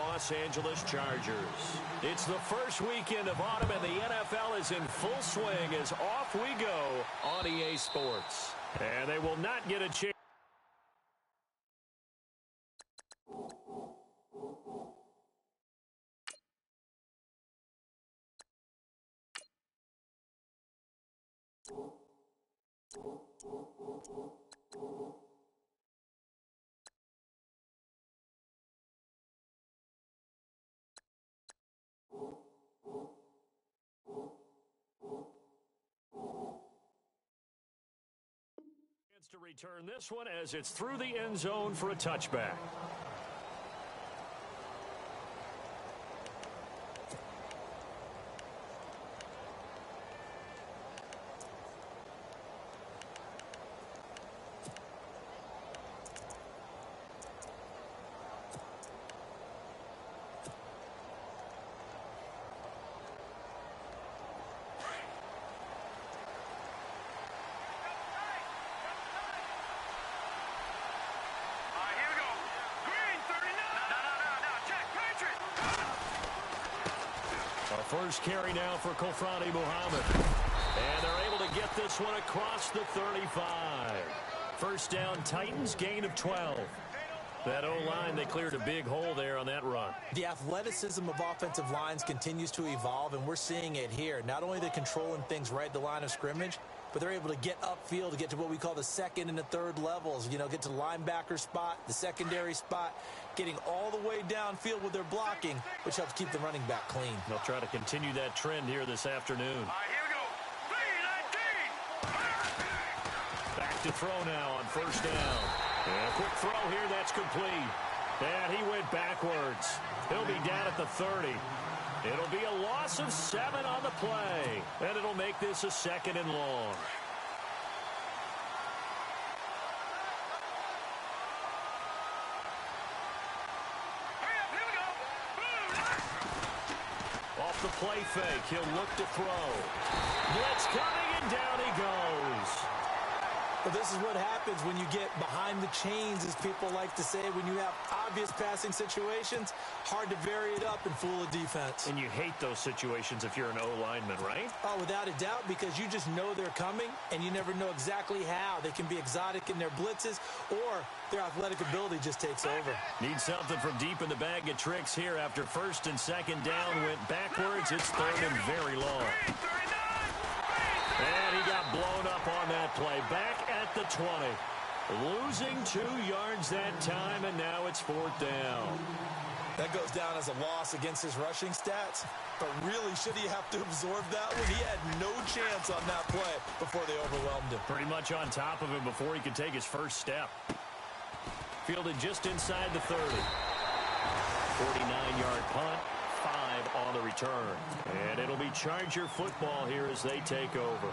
Los Angeles Chargers. It's the first weekend of autumn, and the NFL is in full swing as off we go on EA Sports. And they will not get a chance. To return this one as it's through the end zone for a touchback. First carry now for Kofrani Muhammad. And they're able to get this one across the 35. First down, Titans, gain of 12. That O-line, they cleared a big hole there on that run. The athleticism of offensive lines continues to evolve, and we're seeing it here. Not only are they controlling things right at the line of scrimmage, but they're able to get upfield to get to what we call the second and the third levels. You know, get to the linebacker spot, the secondary spot, getting all the way downfield with their blocking, which helps keep the running back clean. They'll try to continue that trend here this afternoon. Here we go. 3-19. Back to throw now on first down. And a quick throw here, that's complete. And he went backwards. He'll be down at the 30. It'll be a loss of 7 on the play. And it'll make this a second and long. Off the play fake, he'll look to throw. Blitz coming, and down he goes. Well, this is what happens when you get behind the chains, as people like to say. When you have obvious passing situations, hard to vary it up and fool a defense. And you hate those situations if you're an O-lineman, right? Oh, without a doubt, because you just know they're coming, and you never know exactly how. They can be exotic in their blitzes, or their athletic ability just takes over. Need something from deep in the bag of tricks here after first and second down went backwards. It's third and very long. And he got blown up on that play. Back at the 20. Losing 2 yards that time, and now it's fourth down. That goes down as a loss against his rushing stats. But really, should he have to absorb that one? He had no chance on that play before they overwhelmed him. Pretty much on top of him before he could take his first step. Fielded just inside the 30. 49-yard punt. 5 on the return. And it'll be Charger football here as they take over.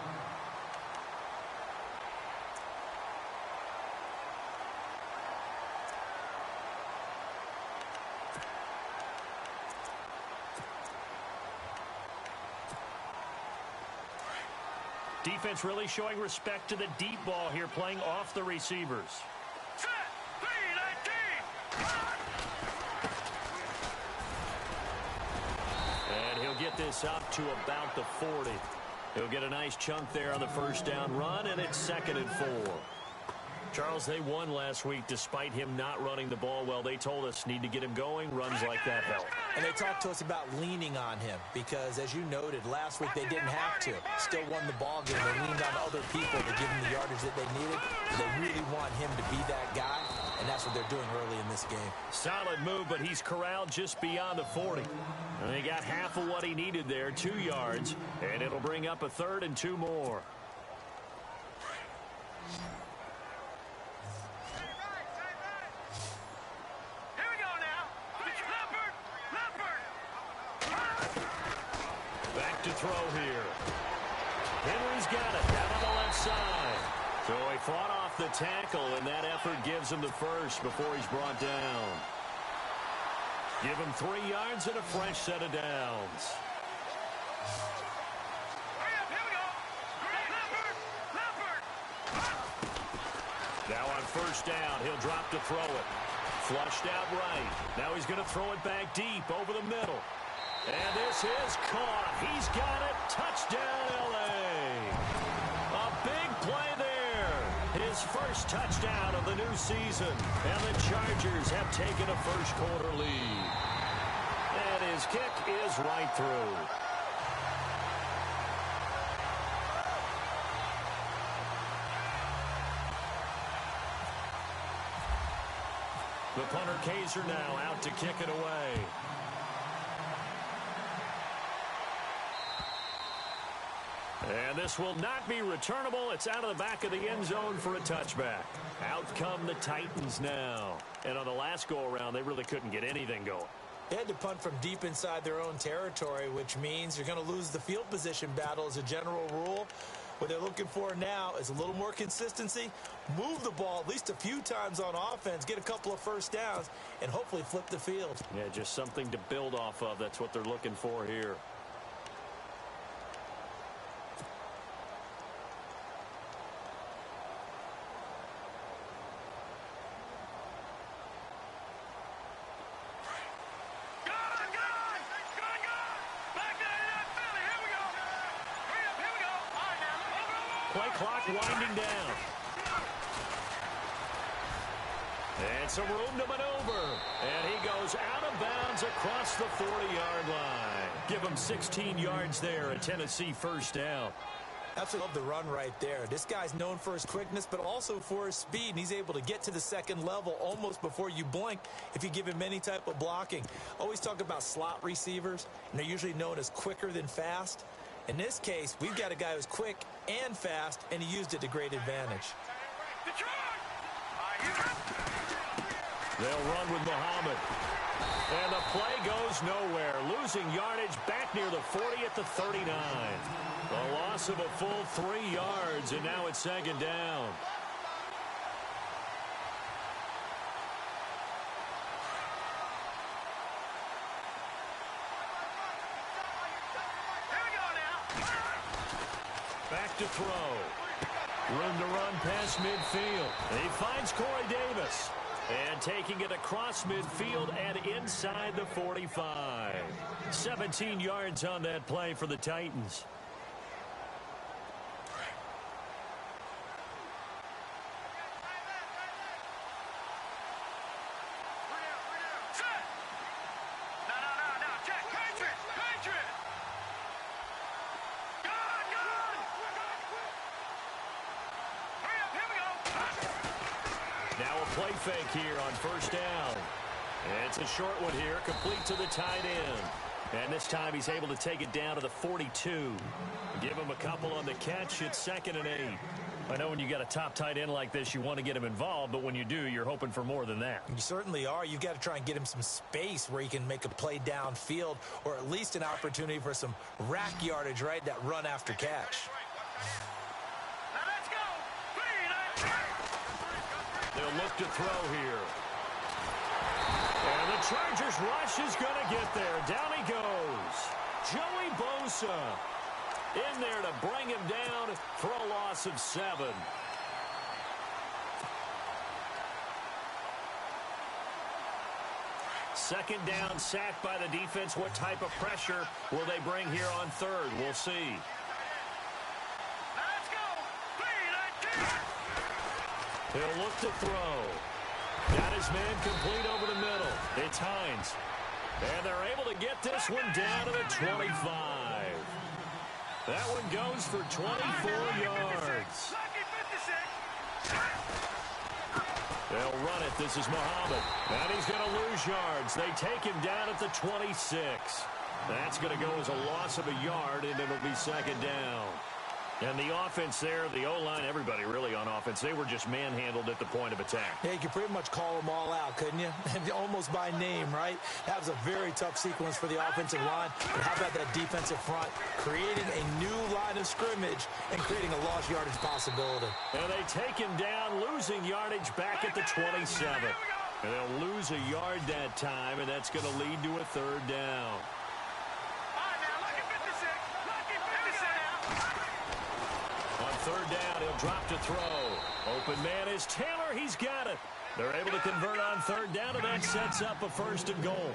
Defense really showing respect to the deep ball here, playing off the receivers. Get this up to about the 40. He'll get a nice chunk there on the first down run, and it's 2nd and 4. Charles, they won last week despite him not running the ball well. They told us need to get him going. Runs like that help. And they talked to us about leaning on him because, as you noted, last week they didn't have to. Still won the ball game. They leaned on other people to give him the yardage that they needed. They really want him to be that guy, and that's what they're doing early in this game. Solid move, but he's corralled just beyond the 40. And they got half of what he needed there, 2 yards, and it'll bring up a 3rd and 2 more. Back to throw here. Henry's got it down on the left side. So he fought off the tackle, and that effort gives him the first before he's brought down. Give him 3 yards and a fresh set of downs. Now on first down, he'll drop to throw it. Flushed out right. Now he's going to throw it back deep over the middle. And this is caught. He's got it. Touchdown, L.A. A big play there. His first touchdown of the new season. And the Chargers have taken a first-quarter lead. And his kick is right through. The punter Kaiser now out to kick it away. And this will not be returnable. It's out of the back of the end zone for a touchback. Out come the Titans now. And on the last go-around, they really couldn't get anything going. They had to punt from deep inside their own territory, which means you're going to lose the field position battle as a general rule. What they're looking for now is a little more consistency, move the ball at least a few times on offense, get a couple of first downs, and hopefully flip the field. Yeah, just something to build off of. That's what they're looking for here. Play clock winding down. And some room to maneuver. And he goes out of bounds across the 40-yard line. Give him 16 yards there, a Tennessee first down. Absolutely love the run right there. This guy's known for his quickness, but also for his speed. And he's able to get to the second level almost before you blink if you give him any type of blocking. Always talk about slot receivers, and they're usually known as quicker than fast. In this case, we've got a guy who's quick and fast, and he used it to great advantage. They'll run with Muhammad. And the play goes nowhere. Losing yardage back near the 40 at the 39. A loss of a full 3 yards, and now it's second down. Back to throw. Room to run past midfield. He finds Corey Davis. And taking it across midfield and inside the 45. 17 yards on that play for the Titans. Play fake here on first down. It's a short one here, complete to the tight end. And this time he's able to take it down to the 42. Give him a couple on the catch. It's 2nd and 8. I know when you got a top tight end like this, you want to get him involved, but when you do, you're hoping for more than that. You certainly are. You've got to try and get him some space where he can make a play downfield, or at least an opportunity for some rack yardage, right? That run after catch. They'll look to throw here. And the Chargers rush is going to get there. Down he goes. Joey Bosa in there to bring him down for a loss of 7. Second down, sacked by the defense. What type of pressure will they bring here on third? We'll see. He'll look to throw. Got his man complete over the middle. It's Hines. And they're able to get this one down to the 25. That one goes for 24 yards. They'll run it. This is Muhammad. And he's going to lose yards. They take him down at the 26. That's going to go as a loss of a yard, and it'll be second down. And the offense there, the O-line, everybody really on offense, they were just manhandled at the point of attack. Yeah, you could pretty much call them all out, couldn't you? Almost by name, right? That was a very tough sequence for the offensive line. But how about that defensive front? Creating a new line of scrimmage and creating a lost yardage possibility. And they take him down, losing yardage back at the 27. And they'll lose a yard that time, and that's going to lead to a third down. Third down, he'll drop to throw. Open man is Taylor. He's got it. They're able to convert on third down, and that sets up a 1st and goal.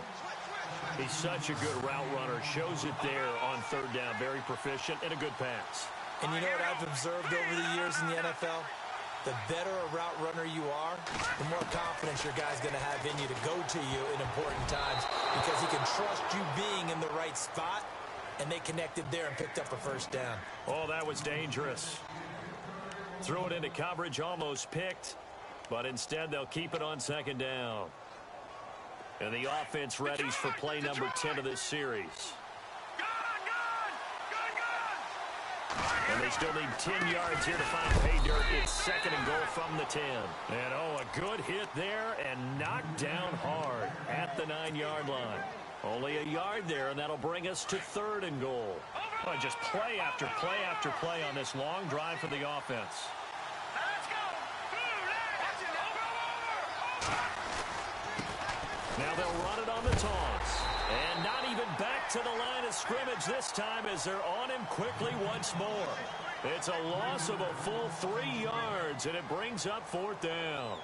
He's such a good route runner. Shows it there on third down. Very proficient and a good pass. And you know what I've observed over the years in the NFL? The better a route runner you are, the more confidence your guy's going to have in you to go to you in important times because he can trust you being in the right spot, and they connected there and picked up a 1st down. Oh, that was dangerous. Threw it into coverage, almost picked, but instead they'll keep it on 2nd down. And the offense readies for play number 10 of this series. And they still need 10 yards here to find pay dirt. It's 2nd and goal from the 10. And, oh, a good hit there and knocked down hard at the 9-yard line. Only a yard there, and that'll bring us to 3rd and goal. Oh, just play after play after play on this long drive for the offense. Now they'll run it on the toss. And not even back to the line of scrimmage this time as they're on him quickly once more. It's a loss of a full 3 yards, and it brings up 4th down.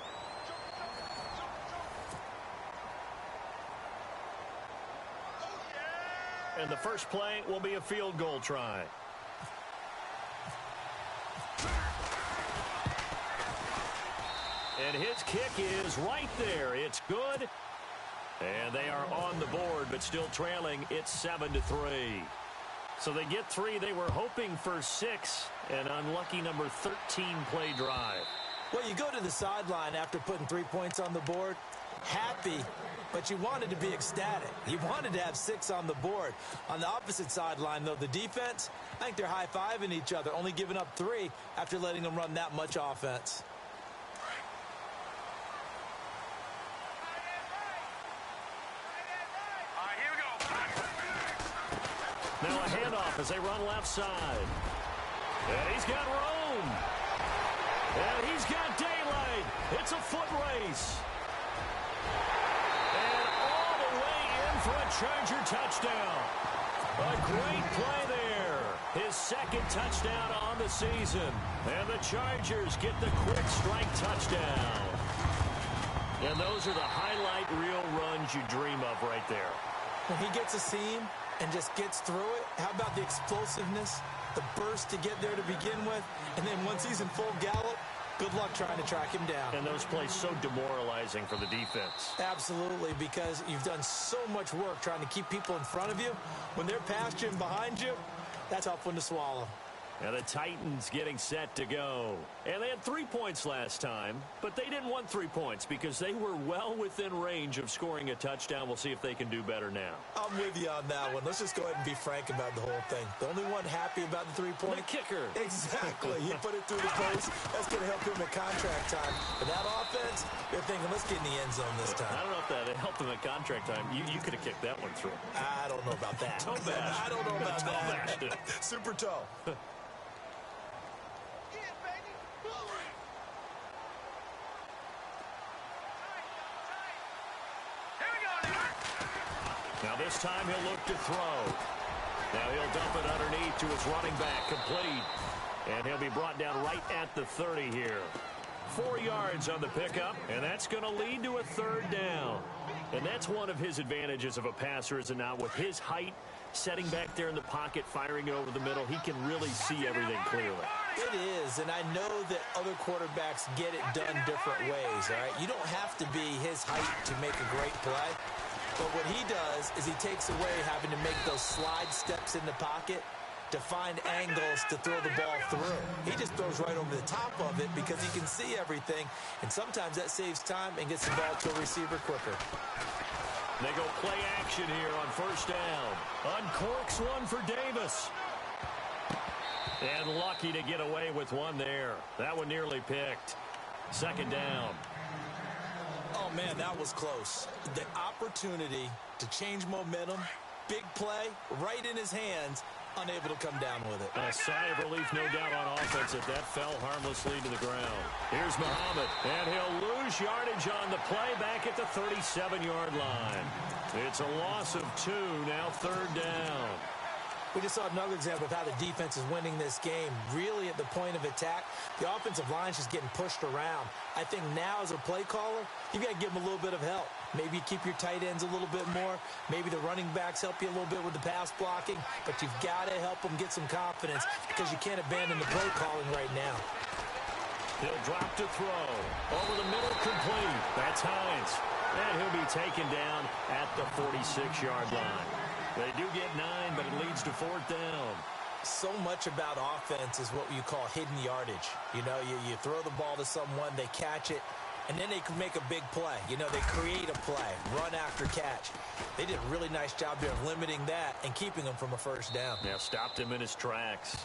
And the first play will be a field goal try. And his kick is right there. It's good. And they are on the board, but still trailing. It's 7-3. So they get 3. They were hoping for 6. An unlucky number 13 play drive. Well, you go to the sideline after putting 3 points on the board, happy, but you wanted to be ecstatic. You wanted to have 6 on the board. On the opposite sideline, though, the defense, I think they're high-fiving each other, only giving up 3 after letting them run that much offense. Now a handoff as they run left side. And he's got room. And he's got daylight. It's a foot race. And all the way in for a Charger touchdown. A great play there. His 2nd touchdown on the season. And the Chargers get the quick strike touchdown. And those are the highlight reel runs you dream of right there. When he gets a seam and just gets through it, how about the explosiveness, the burst to get there to begin with, and then once he's in full gallop, good luck trying to track him down. And those plays so demoralizing for the defense. Absolutely, because you've done so much work trying to keep people in front of you. When they're past you and behind you, that's a tough one to swallow. And the Titans getting set to go. And they had 3 points last time, but they didn't want 3 points because they were well within range of scoring a touchdown. We'll see if they can do better now. I'm with you on that one. Let's just go ahead and be frank about the whole thing. The only one happy about the 3-point? The kicker. Exactly. He put it through the post. That's going to help him at contract time. But that offense, they're thinking, let's get in the end zone this time. I don't know if that helped him at contract time. You could have kicked that one through. I don't know about that. Toe bash. I don't know about Toe that. bashed. Super toe. Now this time he'll look to throw. Now he'll dump it underneath to his running back, complete. And he'll be brought down right at the 30 here. 4 yards on the pickup, and that's going to lead to a 3rd down. And that's one of his advantages of a passer, is it not? With his height, setting back there in the pocket, firing it over the middle, he can really see everything clearly. It is, and I know that other quarterbacks get it done different ways, all right? You don't have to be his height to make a great play. But what he does is he takes away having to make those slide steps in the pocket to find angles to throw the ball through. He just throws right over the top of it because he can see everything, and sometimes that saves time and gets the ball to a receiver quicker. They go play action here on 1st down. Uncorks one for Davis. And lucky to get away with one there. That one nearly picked. 2nd down. Oh, man, that was close. The opportunity to change momentum, big play, right in his hands, unable to come down with it. A sigh of relief, no doubt, on offense if that fell harmlessly to the ground. Here's Muhammad, and he'll lose yardage on the play back at the 37-yard line. It's a loss of 2, now 3rd down. We just saw another example of how the defense is winning this game. Really at the point of attack, the offensive line is just getting pushed around. I think now as a play caller, you've got to give them a little bit of help. Maybe keep your tight ends a little bit more. Maybe the running backs help you a little bit with the pass blocking. But you've got to help them get some confidence because you can't abandon the play calling right now. He'll drop to throw. Over the middle, complete. That's Hines. And he'll be taken down at the 46-yard line. They do get 9, but it leads to 4th down. So much about offense is what you call hidden yardage. You know, you throw the ball to someone, they catch it, and then they can make a big play. You know, they create a play, run after catch. They did a really nice job there of limiting that and keeping him from a first down. Yeah, stopped him in his tracks.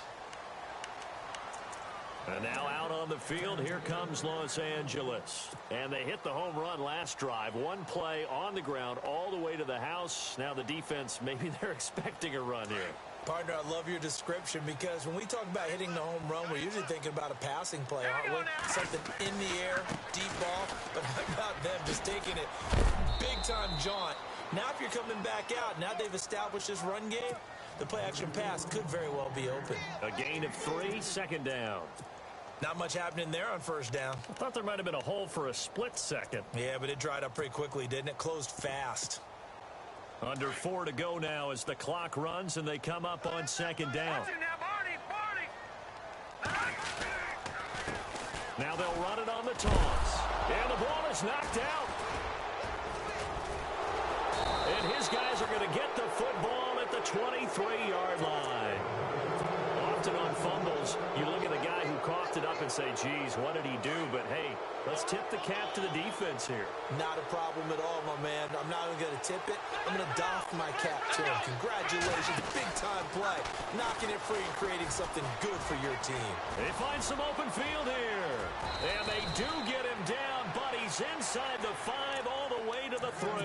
And now out on the field, here comes Los Angeles. And they hit the home run last drive. One play on the ground all the way to the house. Now the defense, maybe they're expecting a run here. Partner, I love your description because when we talk about hitting the home run, we're usually thinking about a passing play, aren't we? Something in the air, deep ball. But how about them just taking it big-time jaunt? Now if you're coming back out, now they've established this run game, the play-action pass could very well be open. A gain of 3, 2nd down. Not much happening there on first down. I thought there might have been a hole for a split second. Yeah, but it dried up pretty quickly, didn't it? Closed fast. Under 4 to go now as the clock runs and they come up on 2nd down. Now they'll run it on the toss. And the ball is knocked out. And his guys are going to get the football at the 23-yard line. Often on fumbles, you look at the guy who coughed it up and say, geez, what did he do? But, hey, let's tip the cap to the defense here. Not a problem at all, my man. I'm not even going to tip it. I'm going to doff my cap to him. Congratulations. Big-time play. Knocking it free and creating something good for your team. They find some open field here. And they do get him down, but he's inside the 5 all the way to the 3.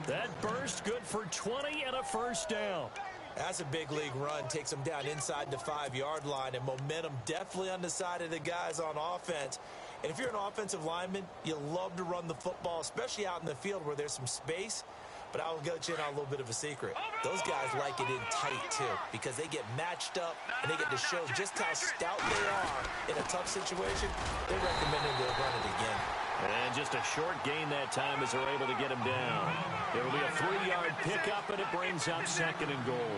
That burst good for 20 and a first down. That's a big league run. Takes them down inside the 5-yard line, and momentum definitely on the side of the guys on offense. And if you're an offensive lineman, you love to run the football, especially out in the field where there's some space. But I'll get you in on a little bit of a secret. Those guys like it in tight, too, because they get matched up and they get to show just how stout they are in a tough situation. They're recommending they'll run it again. And just a short gain that time as they're able to get him down. It'll be a 3-yard pickup, and it brings up 2nd and goal.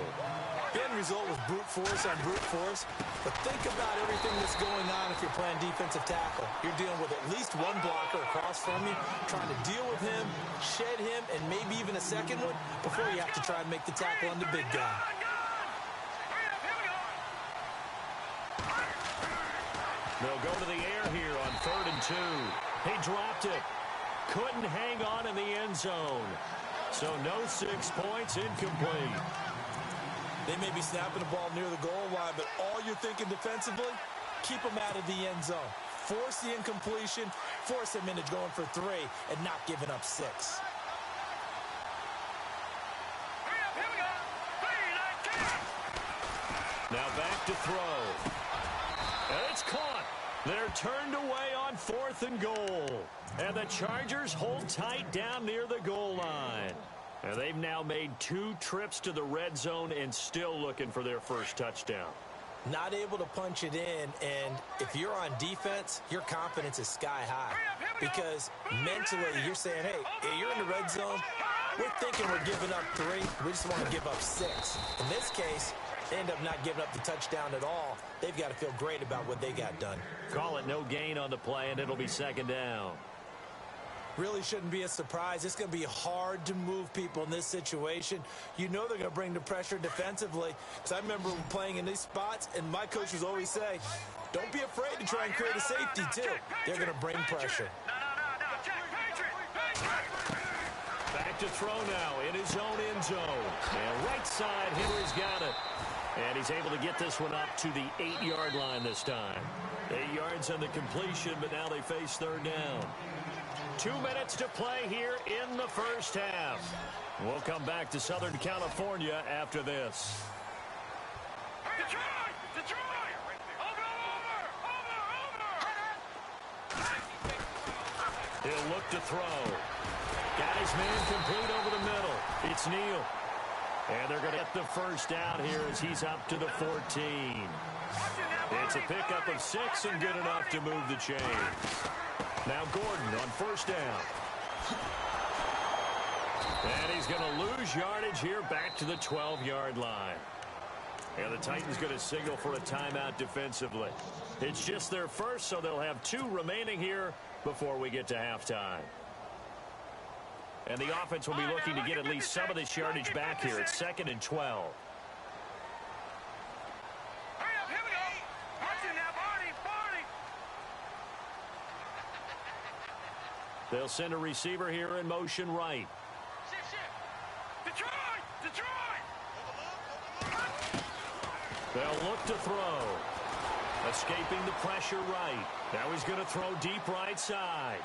The end result was brute force on brute force. But think about everything that's going on if you're playing defensive tackle. You're dealing with at least one blocker across from you, trying to deal with him, shed him, and maybe even a second one before you have to try and make the tackle on the big guy. They'll go to the air here on 3rd and 2. He dropped it. Couldn't hang on in the end zone. So no 6 points, incomplete. They may be snapping the ball near the goal line, but all you're thinking defensively, keep them out of the end zone. Force the incompletion, force them into going for 3, and not giving up 6. Now back to throw. And it's caught. They're turned away on 4th and goal. And the Chargers hold tight down near the goal line. And they've now made 2 trips to the red zone and still looking for their first touchdown. Not able to punch it in, and if you're on defense, your confidence is sky high. Because mentally, you're saying, hey, you're in the red zone. We're thinking we're giving up 3. We just want to give up 6. In this case, they end up not giving up the touchdown at all. They've got to feel great about what they got done. Call it no gain on the play, and it'll be 2nd down. Really shouldn't be a surprise. It's going to be hard to move people in this situation. You know they're going to bring the pressure defensively. Because I remember playing in these spots, and my coaches always say, don't be afraid to try and create a safety, too. They're going to bring pressure. Back to throw now in his own end zone. And right side, Henry's got it. And he's able to get this one up to the 8-yard line this time. 8 yards on the completion, but now they face 3rd down. 2 minutes to play here in the first half. We'll come back to Southern California after this. Detroit! Over! He'll look to throw. Got his man complete over the middle. It's Neal. And they're going to get the first down here as he's up to the 14. It's a pickup of 6 and good enough to move the chains. Now Gordon on first down. And he's going to lose yardage here back to the 12-yard line. And the Titans going to signal for a timeout defensively. It's just their first, so they'll have 2 remaining here before we get to halftime. And the offense will be looking to get at least some of this yardage back here. It's 2nd and 12. They'll send a receiver here in motion right. They'll look to throw. Escaping the pressure right. Now he's going to throw deep right side.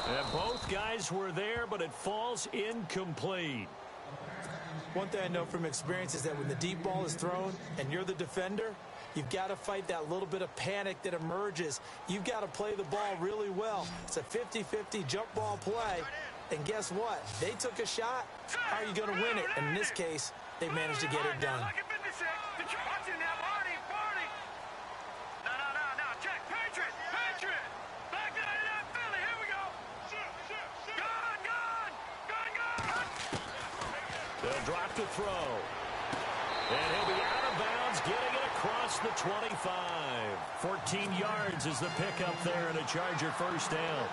And both guys were there, but it falls incomplete. One thing I know from experience is that when the deep ball is thrown and you're the defender, you've got to fight that little bit of panic that emerges. You've got to play the ball really well. It's a 50-50 jump ball play. And guess what? They took a shot. How are you going to win it? And in this case, they managed to get it done. They'll drop to throw. And he'll be out of bounds, getting it across the 25. 14 yards is the pickup there and a Charger first down.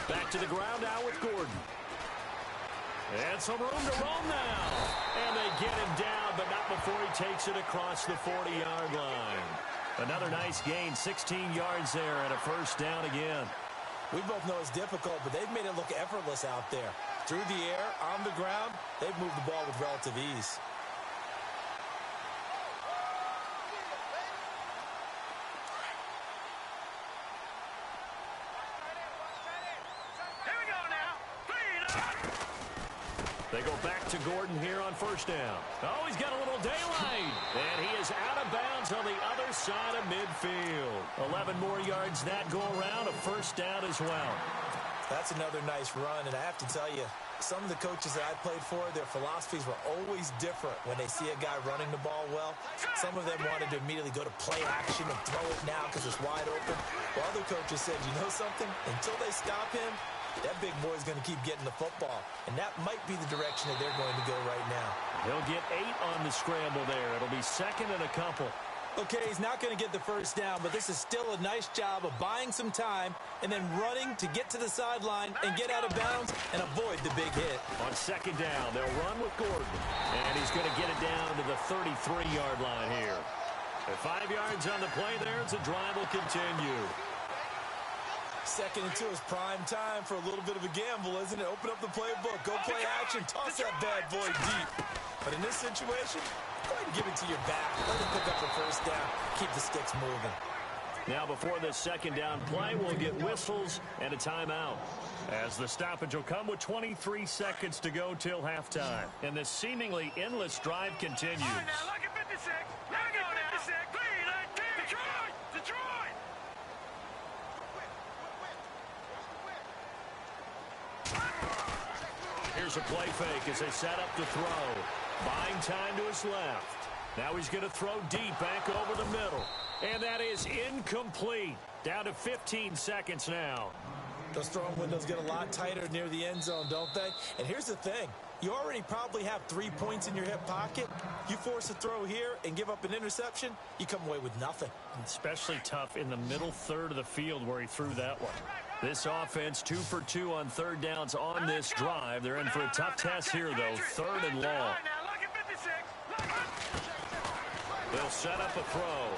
Back to the ground now with Gordon. And some room to roam now. And they get him down, but not before he takes it across the 40-yard line. Another nice gain, 16 yards there, and a first down again. We both know it's difficult, but they've made it look effortless out there. Through the air, on the ground, they've moved the ball with relative ease. They go back to Gordon here on first down. Oh, he's got a little daylight. And he is out of bounds on the other side of midfield. 11 more yards that go around, a first down as well. That's another nice run, and I have to tell you, some of the coaches that I played for, their philosophies were always different when they see a guy running the ball well. Some of them wanted to immediately go to play action and throw it now because it's wide open. While other coaches said, you know something? Until they stop him, that big boy's going to keep getting the football. And that might be the direction that they're going to go right now. He'll get 8 on the scramble there. It'll be 2nd and a couple. Okay, he's not going to get the first down, but this is still a nice job of buying some time and then running to get to the sideline and get out of bounds and avoid the big hit. On 2nd down, they'll run with Gordon. And he's going to get it down to the 33-yard line here. At 5 yards on the play there, the drive will continue. 2nd and 2 is prime time for a little bit of a gamble, isn't it? Open up the playbook, go play action, toss that bad boy deep. But in this situation, go ahead and give it to your back. Let him pick up the first down. Keep the sticks moving. Now before this 2nd down play, we'll get whistles and a timeout. As the stoppage will come with 23 seconds to go till halftime. And this seemingly endless drive continues. Here's a play fake as they set up to throw. Buying time to his left. Now he's going to throw deep back over the middle. And that is incomplete. Down to 15 seconds now. Those throwing windows get a lot tighter near the end zone, don't they? And here's the thing. You already probably have 3 points in your hip pocket. You force a throw here and give up an interception, you come away with nothing. Especially tough in the middle third of the field where he threw that one. This offense 2 for 2 on 3rd downs on this drive. They're in for a tough test here, though. 3rd and long. They'll set up a throw.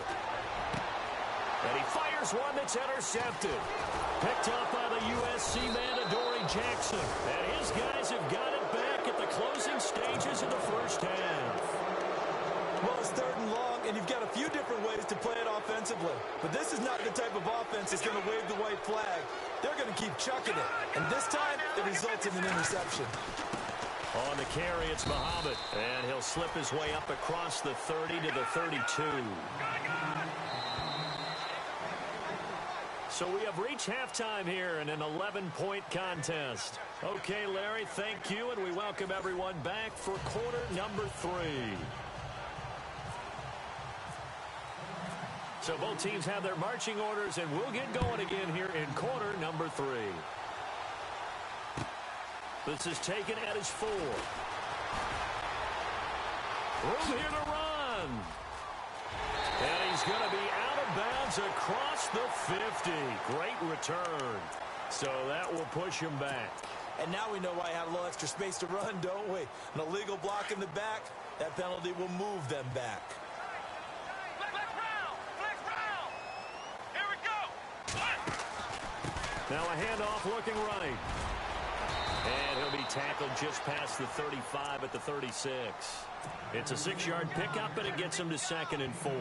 And he fires one that's intercepted. Picked up by the USC man, Adoree Jackson. And his guys have got it back at the closing stages of the first half. Well, it's 3rd and long, and you've got a few different ways to play it offensively. But this is not the type of offense that's going to wave the white flag. They're going to keep chucking it. And this time, it results in an interception. On the carry, it's Muhammad. And he'll slip his way up across the 30 to the 32. So we have reached halftime here in an 11-point contest. Okay, Larry, thank you, and we welcome everyone back for quarter number 3. So both teams have their marching orders, and we'll get going again here in quarter number 3. This is taken at his 4. Room here to run. And he's going to be out of bounds across the 50. Great return. So that will push him back. And now we know why he had a little extra space to run, don't we? An illegal block in the back, that penalty will move them back. Now a handoff looking right. And he'll be tackled just past the 35 at the 36. It's a 6-yard pickup, and it gets him to 2nd and 4.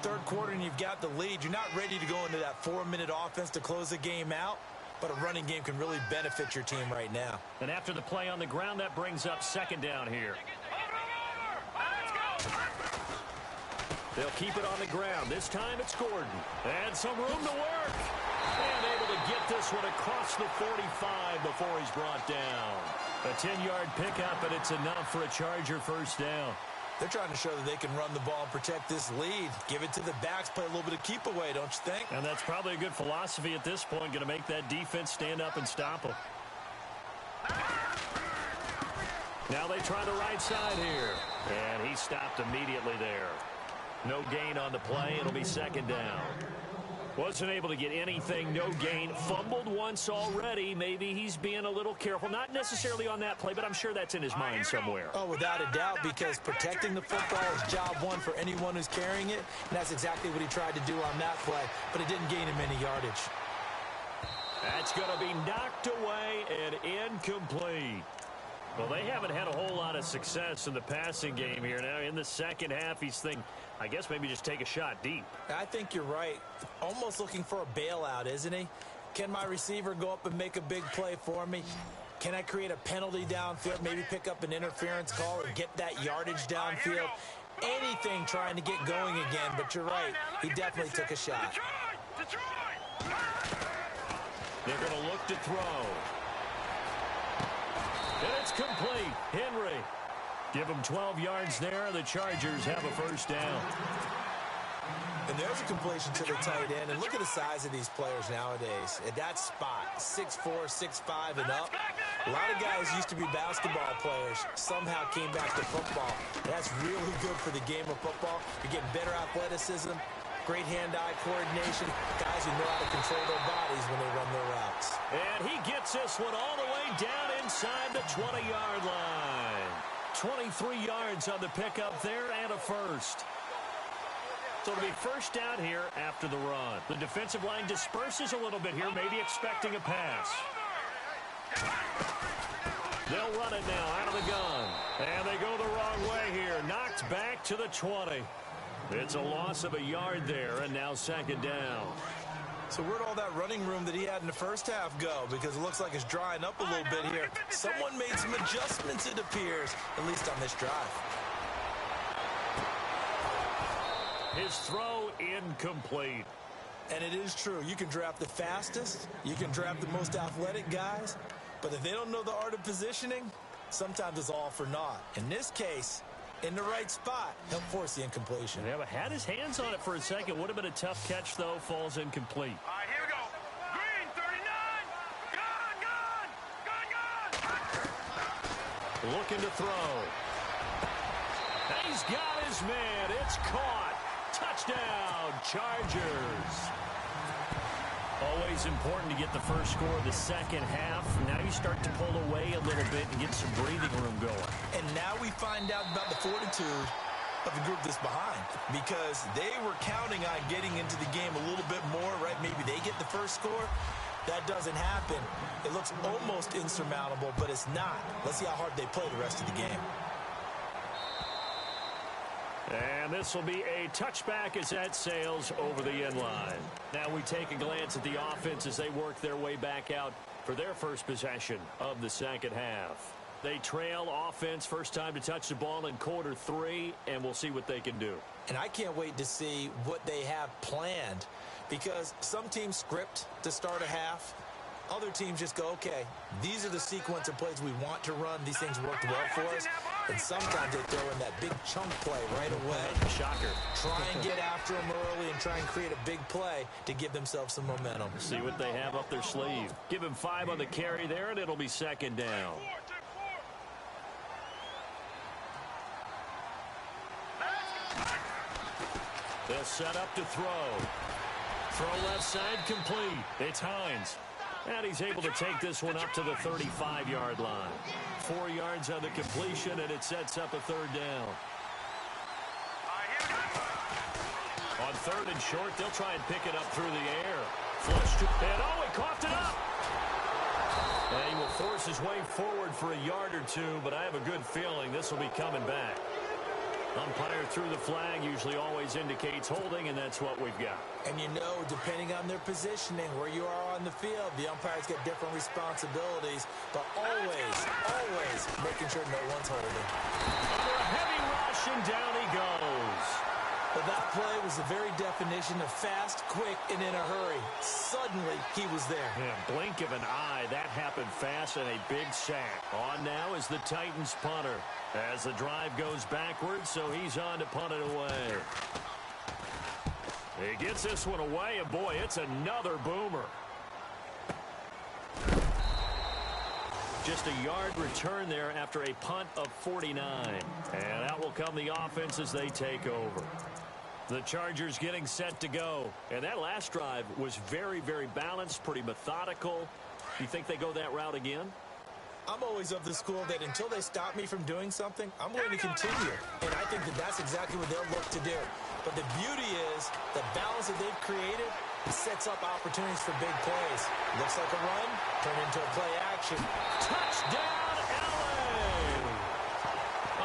3rd quarter, and you've got the lead. You're not ready to go into that 4-minute offense to close the game out, but a running game can really benefit your team right now. And after the play on the ground, that brings up 2nd down here. They'll keep it on the ground. This time it's Gordon. And some room to work. And able to get this one across the 45 before he's brought down. A 10-yard pickup, and it's enough for a Charger first down. They're trying to show that they can run the ball and protect this lead. Give it to the backs, play a little bit of keep away, don't you think? And that's probably a good philosophy at this point, going to make that defense stand up and stop them. Now they try the right side here. And he stopped immediately there. No gain on the play. It'll be 2nd down. Wasn't able to get anything, no gain. Fumbled once already. Maybe he's being a little careful. Not necessarily on that play, but I'm sure that's in his mind somewhere. Oh, without a doubt, because protecting the football is job one for anyone who's carrying it. And that's exactly what he tried to do on that play, but it didn't gain him any yardage. That's going to be knocked away and incomplete. Well, they haven't had a whole lot of success in the passing game here. Now, in the second half, he's thinking, I guess maybe just take a shot deep. I think you're right. Almost looking for a bailout, isn't he? Can my receiver go up and make a big play for me? Can I create a penalty downfield, maybe pick up an interference call or get that yardage downfield? Anything trying to get going again, but you're right. He definitely took a shot. They're going to look to throw. And it's complete. Henry. Give him 12 yards there. The Chargers have a first down. And there's a completion to the tight end. And look at the size of these players nowadays. At that spot, 6'4", 6'5", and up. A lot of guys used to be basketball players. Somehow came back to football. That's really good for the game of football. You're getting better athleticism, great hand-eye coordination. Guys who know how to control their bodies when they run their routes. And he gets this one all the way down inside the 20-yard line. 23 yards on the pickup there and a first. So it'll be first down here after the run. The defensive line disperses a little bit here, maybe expecting a pass. They'll run it now out of the gun. And they go the wrong way here. Knocked back to the 20. It's a loss of a yard there, and now 2nd down. So where'd all that running room that he had in the first half go? Because it looks like it's drying up a little bit here. Someone made some adjustments, it appears, at least on this drive. His throw incomplete. And it is true. You can draft the fastest. You can draft the most athletic guys. But if they don't know the art of positioning, sometimes it's all for naught. In this case, in the right spot, he'll force the incompletion. Yeah, but had his hands on it for a second. Would have been a tough catch, though. Falls incomplete. All right, here we go. Green, 39. Gun. Looking to throw. He's got his man. It's caught. Touchdown, Chargers. Always important to get the first score of the second half. Now you start to pull away a little bit and get some breathing room going. And now we find out about the fortitude of the group that's behind, because they were counting on getting into the game a little bit more, right? Maybe they get the first score. That doesn't happen. It looks almost insurmountable, but it's not. Let's see how hard they play the rest of the game. And this will be a touchback as that sails over the end line. Now we take a glance at the offense as they work their way back out for their first possession of the second half. They trail offense first time to touch the ball in quarter 3, and we'll see what they can do. And I can't wait to see what they have planned, because some teams script to start a half. Other teams just go, okay, these are the sequence of plays we want to run. These things worked well for us. And sometimes they throw in that big chunk play right away. Shocker. Try and get after them early and try and create a big play to give themselves some momentum. See what they have up their sleeve. Give him 5 on the carry there, and it'll be second down. They'll set up to throw. Throw left side complete. It's Hines. And he's able to take this one up to the 35-yard line. 4 yards on the completion, and it sets up a third down. On third and short, they'll try and pick it up through the air. Flush to, and oh, he coughed it up. And he will force his way forward for a yard or two, but I have a good feeling this will be coming back. Umpire through the flag usually always indicates holding, and that's what we've got. And you know, depending on their positioning, where you are on the field, the umpires get different responsibilities, but always making sure no one's holding. Under a heavy rush, and down he goes. But that play was the very definition of fast, quick, and in a hurry. Suddenly, he was there. Yeah, blink of an eye, that happened fast, and a big sack. On now is the Titans punter. As the drive goes backwards, so he's on to punt it away. He gets this one away, and boy, it's another boomer. Just a yard return there after a punt of 49. And out will come the offense as they take over. The Chargers getting set to go. And that last drive was very, very balanced, pretty methodical. You think they go that route again? I'm always of the school that until they stop me from doing something, I'm going to continue. And I think that that's exactly what they'll look to do. But the beauty is the balance that they've created sets up opportunities for big plays. Looks like a run, turn into a play action. Touchdown, LA!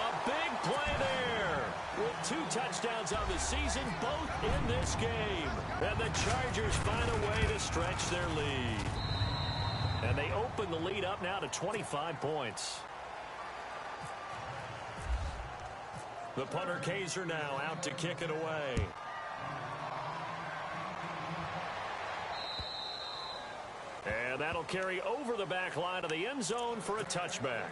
A big play there with 2 touchdowns on the season, both in this game. And the Chargers find a way to stretch their lead. And they open the lead up now to 25 points. The punter Kaiser now out to kick it away. And that'll carry over the back line of the end zone for a touchback.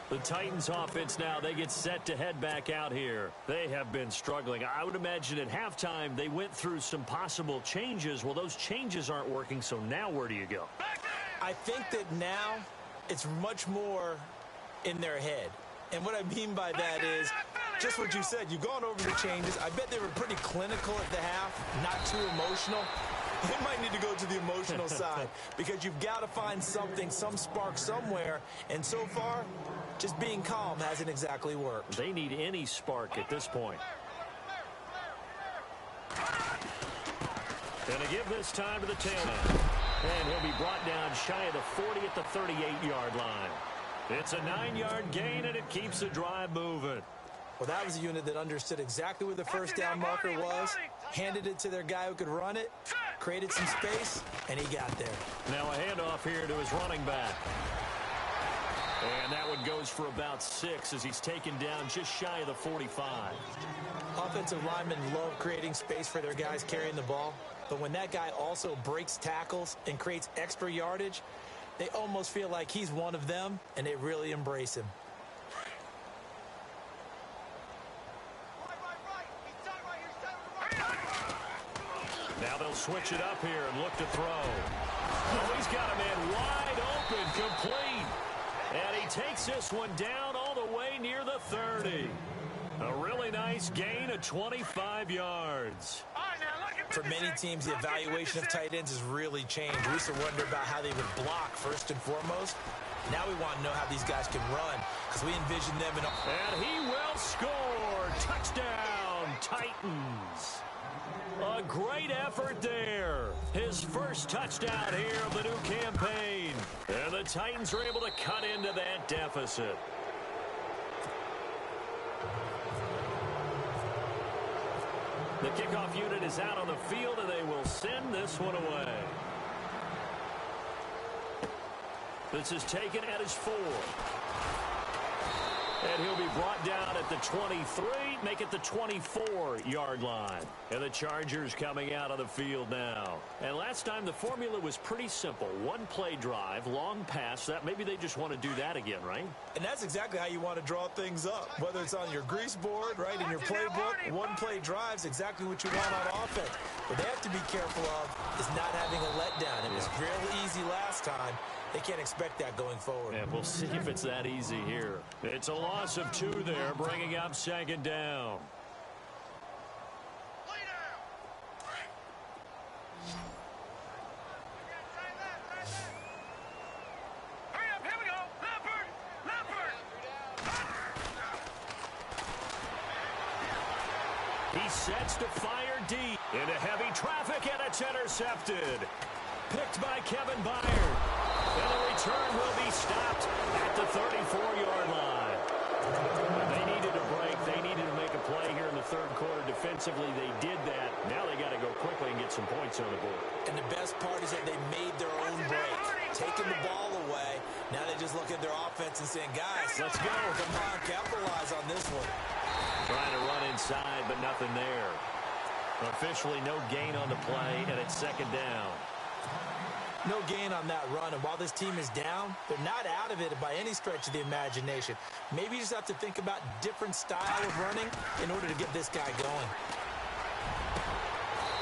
The Titans offense now, they get set to head back out here. They have been struggling. I would imagine at halftime they went through some possible changes. Well, those changes aren't working, so now where do you go? I think that now it's much more in their head. And what I mean by that is just what you said. You've gone over the changes. I bet they were pretty clinical at the half, not too emotional. They might need to go to the emotional side because you've got to find something, some spark somewhere. And so far, just being calm hasn't exactly worked. They need any spark at this point. Gonna give this time to the tailman. And he'll be brought down shy of the 40 at the 38-yard line. It's a 9-yard gain, and it keeps the drive moving. Well, that was a unit that understood exactly where the first down marker was, handed it to their guy who could run it, created some space, and he got there. Now a handoff here to his running back. And that one goes for about 6 as he's taken down just shy of the 45. Offensive linemen love creating space for their guys carrying the ball. But when that guy also breaks tackles and creates extra yardage, they almost feel like he's one of them, and they really embrace him. Now they'll switch it up here and look to throw. Oh, he's got a man wide open, complete. And he takes this one down all the way near the 30. A really nice gain of 25 yards. For many teams, the evaluation of tight ends has really changed. We used to wonder about how they would block first and foremost. Now we want to know how these guys can run because we envision them in a... And he will score. Touchdown, Titans. A great effort there. His first touchdown here of the new campaign. And the Titans are able to cut into that deficit. The kickoff unit is out on the field, and they will send this one away. This is taken at his 4. And he'll be brought down at the 23, make it the 24-yard line. And the Chargers coming out on the field now. And last time the formula was pretty simple. One-play drive, long pass. That maybe they just want to do that again, right? And that's exactly how you want to draw things up. Whether it's on your grease board, right, in your playbook, one-play drive's exactly what you want on offense. What they have to be careful of is not having a letdown. It was real easy last time. They can't expect that going forward. And we'll see if it's that easy here. It's a loss of 2 there, bringing up second down. Hurry up, here we go. Leopard. He sets to fire deep into heavy traffic, and it's intercepted. Picked by Kevin Byard. And the return will be stopped at the 34-yard line. They needed a break. They needed to make a play here in the third quarter. Defensively, they did that. Now they got to go quickly and get some points on the board. And the best part is that they made their own break. Taking the ball away. Now they just look at their offense and saying, guys, let's go. Come on, capitalize on this one. Trying to run inside, but nothing there. Officially no gain on the play, and it's second down. No gain on that run, and while this team is down, they're not out of it by any stretch of the imagination. Maybe you just have to think about different style of running in order to get this guy going.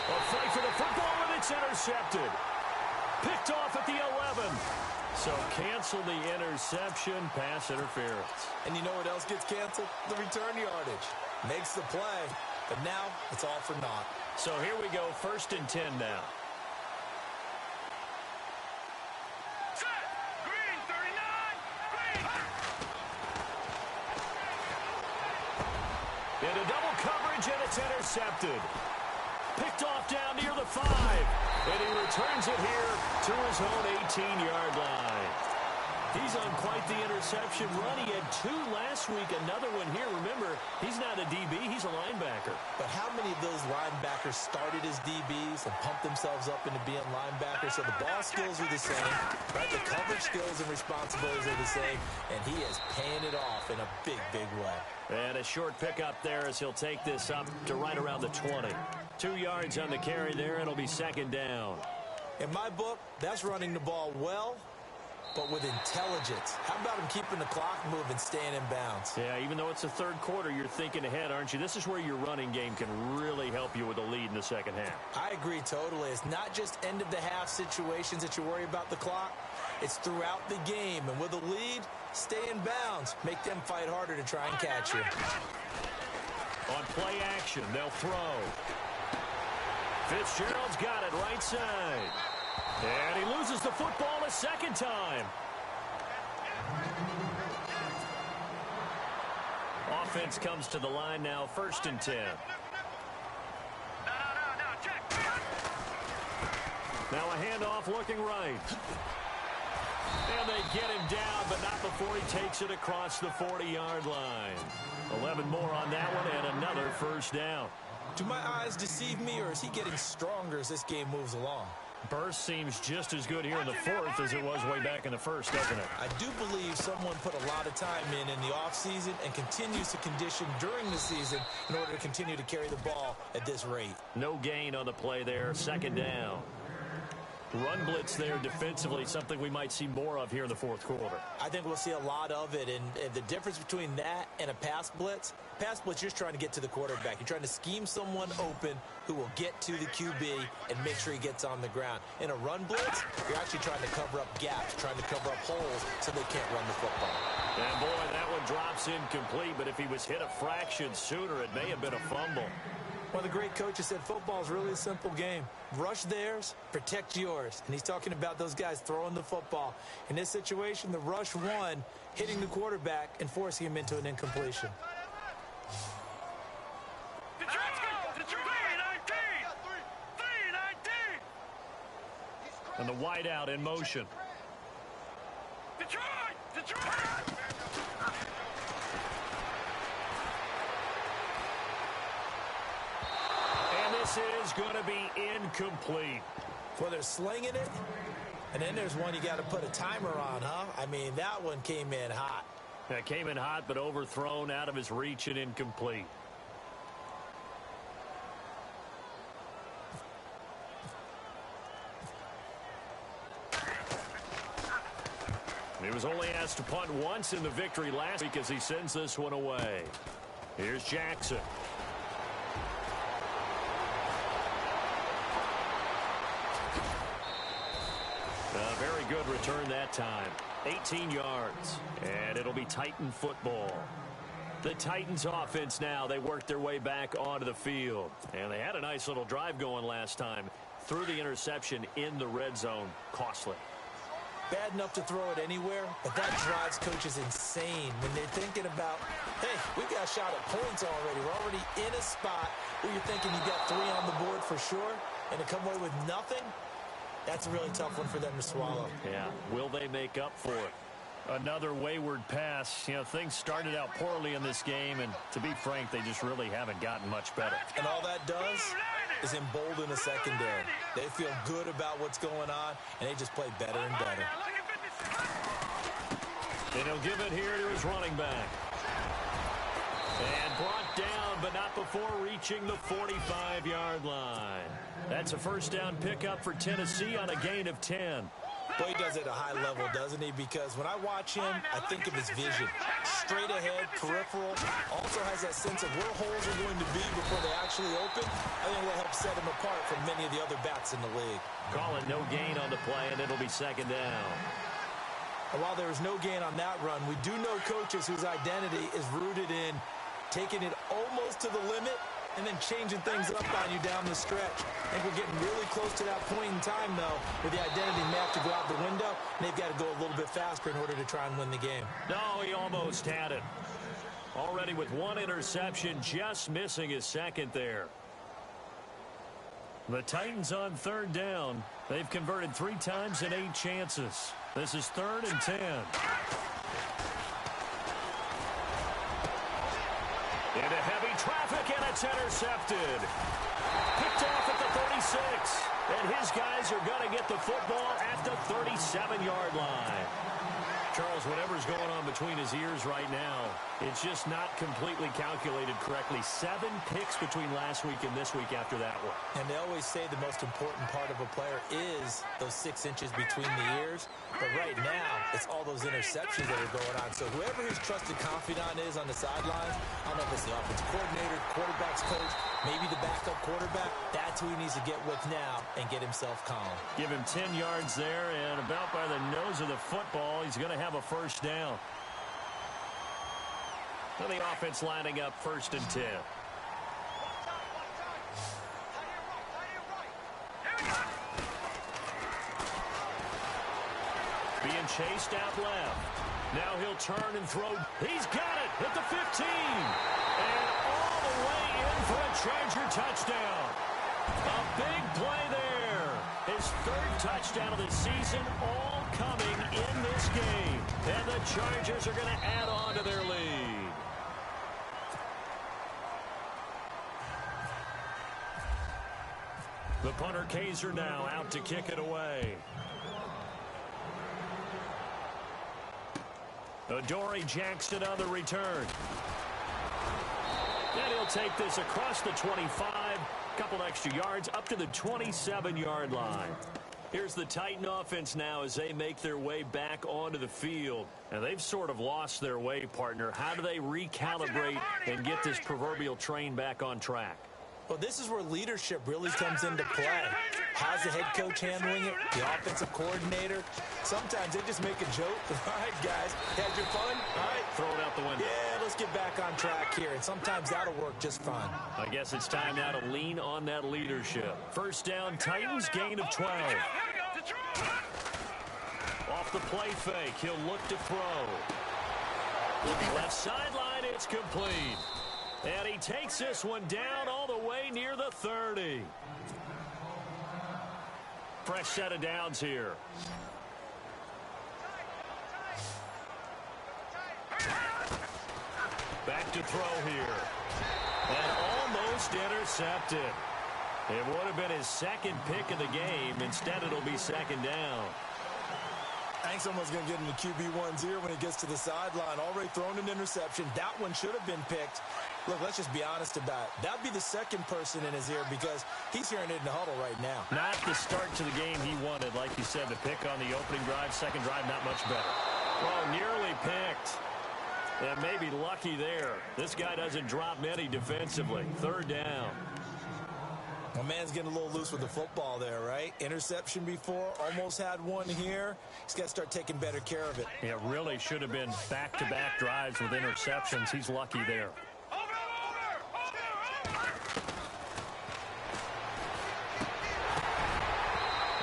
A fight for the football, and it's intercepted. Picked off at the 11. So cancel the interception, pass interference. And you know what else gets canceled? The return yardage. Makes the play, but now it's all for naught. So here we go, 1st and 10 now. Into double coverage, and it's intercepted. Picked off down near the 5. And he returns it here to his own 18-yard line. He's on quite the interception run. He had 2 last week, another one here. Remember, he's not a DB, he's a linebacker. But how many of those linebackers started as DBs and pumped themselves up into being linebackers? So the ball skills are the same, right? The coverage skills and responsibilities are the same, and he is paying it off in a big, big way. And a short pickup there as he'll take this up to right around the 20. 2 yards on the carry there, and it'll be second down. In my book, that's running the ball well, but with intelligence. How about him keeping the clock moving, staying in bounds? Yeah, even though it's the third quarter, you're thinking ahead, aren't you? This is where your running game can really help you with a lead in the second half. I agree totally. It's not just end-of-the-half situations that you worry about the clock. It's throughout the game. And with a lead, stay in bounds. Make them fight harder to try and catch you. On play action, they'll throw. Fitzgerald's got it right side. And he loses the football a second time. Offense comes to the line now, 1st and 10. Now a handoff looking right. And they get him down, but not before he takes it across the 40-yard line. 11 more on that one, and another first down. Do my eyes deceive me, or is he getting stronger as this game moves along? Burst seems just as good here in the 4th as it was way back in the 1st, doesn't it? I do believe someone put a lot of time in the offseason and continues to condition during the season in order to continue to carry the ball at this rate. No gain on the play there, second down. Run blitz there defensively, something we might see more of here in the 4th quarter. I think we'll see a lot of it, and the difference between that and a pass blitz, you're just trying to get to the quarterback. You're trying to scheme someone open who will get to the QB and make sure he gets on the ground. In a run blitz, you're actually trying to cover up gaps, trying to cover up holes so they can't run the football. And boy, that one drops incomplete, but if he was hit a fraction sooner, it may have been a fumble. One of the great coaches said football is really a simple game. Rush theirs, protect yours. And he's talking about those guys throwing the football. In this situation, the rush won, hitting the quarterback and forcing him into an incompletion. And the wideout in motion. this is going to be incomplete. Well, they're slinging it, and then there's one you got to put a timer on, huh? I mean, that one came in hot. That came in hot, but overthrown out of his reach and incomplete. He was only asked to punt once in the victory last week as he sends this one away. Here's Jackson. A very good return that time. 18 yards. And it'll be Titan football. The Titans offense now, they worked their way back onto the field. And they had a nice little drive going last time. Threw the interception in the red zone. Costly. Bad enough to throw it anywhere, but that drives coaches insane when they're thinking about, hey, we got a shot at points already. We're already in a spot where you're thinking you got 3 on the board for sure, and to come away with nothing, that's a really tough one for them to swallow. Yeah, will they make up for it? Another wayward pass. You know, things started out poorly in this game, and to be frank, they just really haven't gotten much better. And all that does is embolden the secondary. They feel good about what's going on, and they just play better and better. And he'll give it here to his running back. And brought down, but not before reaching the 45-yard line. That's a first down pickup for Tennessee on a gain of 10. Boy, he does it at a high level, doesn't he? Because when I watch him, I think of his vision. Straight ahead, peripheral. Also has that sense of where holes are going to be before they actually open. I think that helps set him apart from many of the other backs in the league. Call it no gain on the play, and it'll be second down. And while there was no gain on that run, we do know coaches whose identity is rooted in taking it almost to the limit and then changing things up on you down the stretch. I think we're getting really close to that point in time, though, where the identity may have to go out the window, and they've got to go a little bit faster in order to try and win the game. No, he almost had it. Already with 1 interception, just missing his second there. The Titans on third down. They've converted 3 times in 8 chances. This is 3rd and 10. Into heavy traffic, and it's intercepted. Picked off at the 36. And his guys are going to get the football at the 37-yard line. Charles, whatever's going on between his ears right now, it's just not completely calculated correctly. 7 picks between last week and this week after that one. And they always say the most important part of a player is those 6 inches between the ears. But right now, it's all those interceptions that are going on. So whoever his trusted confidant is on the sidelines, I don't know if it's the offensive coordinator, quarterback's coach, maybe the backup quarterback, that's who he needs to get with now and get himself calm. Give him 10 yards there, and about by the nose of the football, he's going to have a first down. So the offense lining up 1st and 10. Being chased out left. Now he'll turn and throw. He's got it at the 15. And all the way in for a Charger touchdown. A big play there. His 3rd touchdown of the season, all coming in this game. And the Chargers are going to add on to their lead. The punter Kaiser now out to kick it away. Adoree Jackson on the return. And he'll take this across the 25. Couple extra yards up to the 27-yard line. Here's the Titan offense now as they make their way back onto the field. And they've sort of lost their way, partner. How do they recalibrate and get this proverbial train back on track? Well, this is where leadership really comes into play. How's the head coach handling it? The offensive coordinator? Sometimes they just make a joke. All right, guys, had your fun? All right. Throw it out the window. Yeah, let's get back on track here. And sometimes that'll work just fine. I guess it's time now to lean on that leadership. First down, Titans, gain of 12. Off the play fake, he'll look to throw. Left sideline, it's complete. And he takes this one down all the way near the 30. Fresh set of downs here. Back to throw here. And almost intercepted. It would have been his second pick of the game. Instead, it'll be second down. I think someone's going to get into QB1's ear when he gets to the sideline. Already thrown an interception. That one should have been picked. Look, let's just be honest about it. That would be the second person in his ear because he's hearing it in the huddle right now. Not the start to the game he wanted. Like you said, the pick on the opening drive, second drive, not much better. Well, nearly picked. And maybe lucky there. This guy doesn't drop many defensively. Third down. My man's getting a little loose with the football there, right? Interception before, almost had one here. He's got to start taking better care of it. Yeah, really should have been back-to-back drives with interceptions. He's lucky there.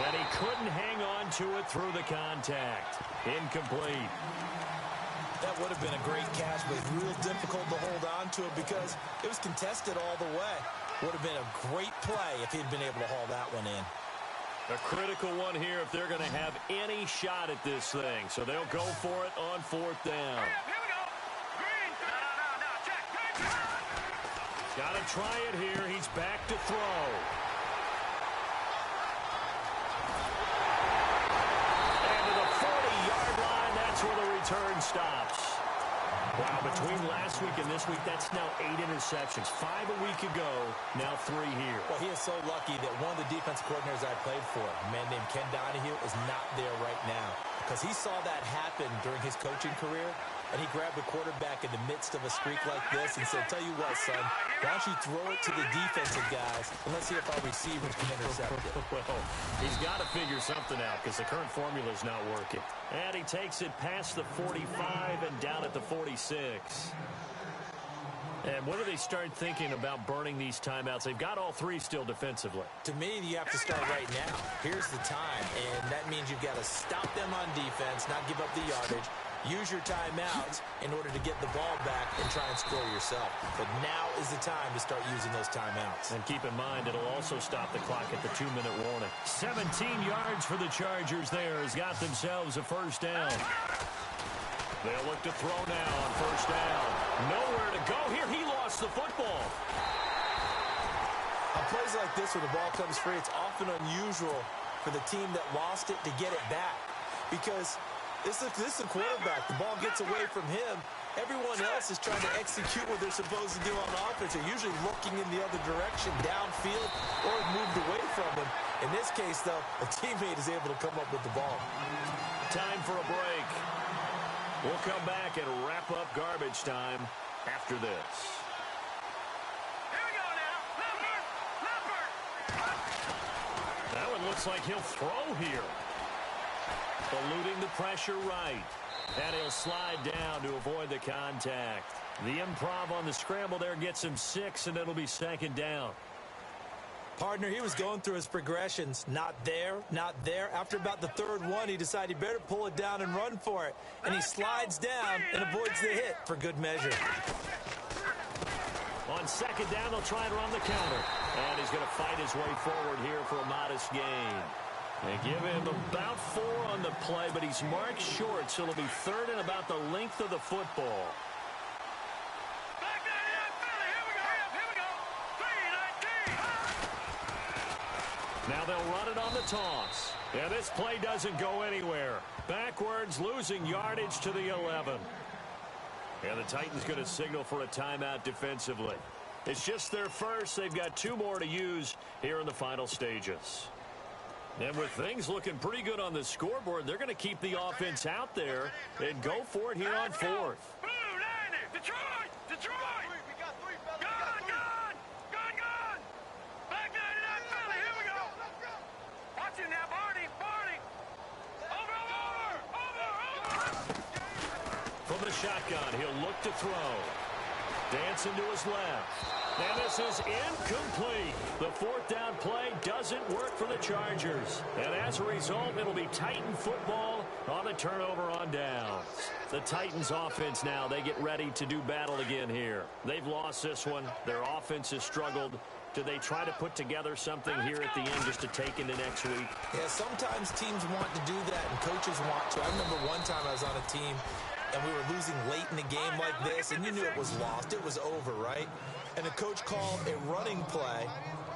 And he couldn't hang on to it through the contact. Incomplete. That would have been a great catch, but it's real difficult to hold on to it because it was contested all the way. Would have been a great play if he'd been able to haul that one in. A critical one here if they're going to have any shot at this thing. So they'll go for it on fourth down. Here we go. Green. No, check. Got to try it here. He's back to throw. And to the 40-yard line, that's where the return stops. Wow, between last week and this week, that's now 8 interceptions. 5 a week ago, now 3 here. Well, he is so lucky that one of the defense coordinators I played for, a man named Ken Donahue, is not there right now. Because he saw that happen during his coaching career, and he grabbed the quarterback in the midst of a streak like this and said, tell you what, son, why don't you throw it to the defensive guys, and let's see if our receivers can intercept it. Well, he's got to figure something out because the current formula is not working. And he takes it past the 45 and down at the 46. And when do they start thinking about burning these timeouts? They've got all 3 still defensively. To me, you have to start right now. Here's the time, and that means you've got to stop them on defense, not give up the yardage, use your timeouts in order to get the ball back and try and score yourself. But now is the time to start using those timeouts. And keep in mind, it'll also stop the clock at the 2-minute warning. 17 yards for the Chargers there has got themselves a first down. They'll look to throw now on first down. Nowhere to go here. He lost the football. On plays like this where the ball comes free, it's often unusual for the team that lost it to get it back. Because this is a quarterback. The ball gets away from him. Everyone else is trying to execute what they're supposed to do on offense. They're usually looking in the other direction, downfield, or moved away from him. In this case, though, a teammate is able to come up with the ball. Time for a break. We'll come back and wrap up garbage time after this. Here we go now. Leopard. That one looks like he'll throw here. Eluding the pressure right. And he'll slide down to avoid the contact. The improv on the scramble there gets him 6, and it'll be second down. Partner, he was going through his progressions. Not there, not there. After about the third one, he decided he better pull it down and run for it. And he slides down and avoids the hit for good measure. On second down, they'll try and run the counter. And he's going to fight his way forward here for a modest gain. They give him about 4 on the play, but he's marked short, so it'll be third and about the length of the football. Back 99 Philly. Here we go. 3-19. Now they'll run it on the toss. And this play doesn't go anywhere. Backwards, losing yardage to the 11. And the Titans going to signal for a timeout defensively. It's just their first. They've got 2 more to use here in the final stages. And with things looking pretty good on the scoreboard, they're going to keep the offense out there and go for it here on fourth. Blue 90. Detroit. We got 3 fellas. Gone. Back 99 Philly. Here we go. Watch him now, Barney. Over. From the shotgun, he'll look to throw. Dancing to his left. And this is incomplete. The fourth down play doesn't work for the Chargers. And as a result, it'll be Titan football on the turnover on downs. The Titans offense now, they get ready to do battle again here. They've lost this one. Their offense has struggled. Do they try to put together something here at the end just to take into next week? Yeah, sometimes teams want to do that and coaches want to. I remember one time I was on a team and we were losing late in the game like this, and you knew it was lost. It was over, right? And the coach called a running play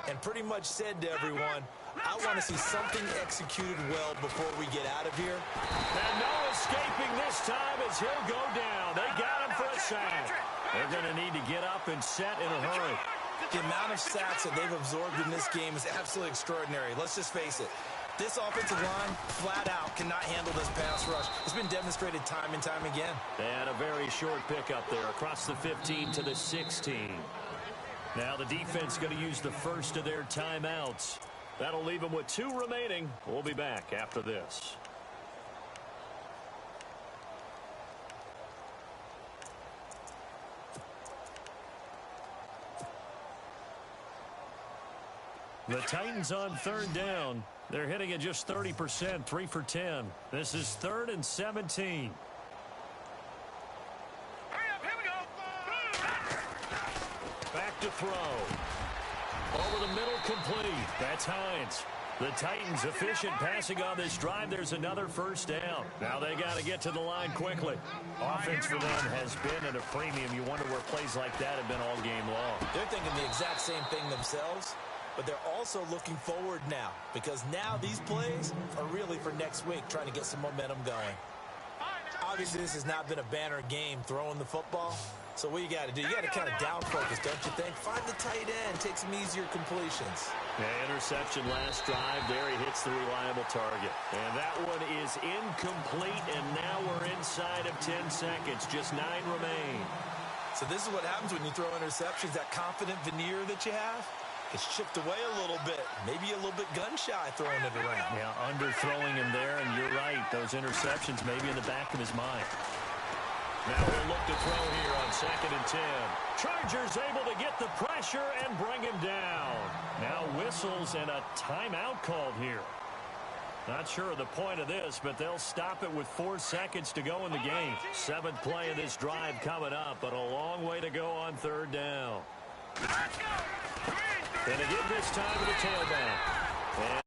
and pretty much said to everyone, I want to see something executed well before we get out of here. And no escaping this time as he'll go down. They got him for a sack. They're going to need to get up and set in a hurry. The amount of sacks that they've absorbed in this game is absolutely extraordinary. Let's just face it. This offensive line, flat out, cannot handle this pass rush. It's been demonstrated time and time again. They had a very short pickup there across the 15 to the 16. Now the defense going to use the first of their timeouts. That'll leave them with 2 remaining. We'll be back after this. The Titans on 3rd down. They're hitting at just 30%, 3 for 10. This is 3rd and 17. Hurry up, here we go. Back to throw. Over the middle, complete. That's Hines. The Titans efficient passing on this drive. There's another first down. Now they got to get to the line quickly. Offense for them has been at a premium. You wonder where plays like that have been all game long. They're thinking the exact same thing themselves, but they're also looking forward now, because now these plays are really for next week, trying to get some momentum going. Obviously, this has not been a banner game throwing the football. So what you got to do, you got to kind of down focus, don't you think? Find the tight end, take some easier completions. Yeah, interception last drive. There he hits the reliable target. And that one is incomplete, and now we're inside of 10 seconds. Just 9 remain. So this is what happens when you throw interceptions. That confident veneer that you have, it's chipped away a little bit. Maybe a little bit gun-shy throwing it around. Yeah, underthrowing him there, and you're right. Those interceptions may be in the back of his mind. Now he'll look to throw here on 2nd and 10. Chargers able to get the pressure and bring him down. Now whistles and a timeout called here. Not sure of the point of this, but they'll stop it with 4 seconds to go in the game. 7th play of this drive coming up, but a long way to go on 3rd down. Let's go. And again this time to the tailback.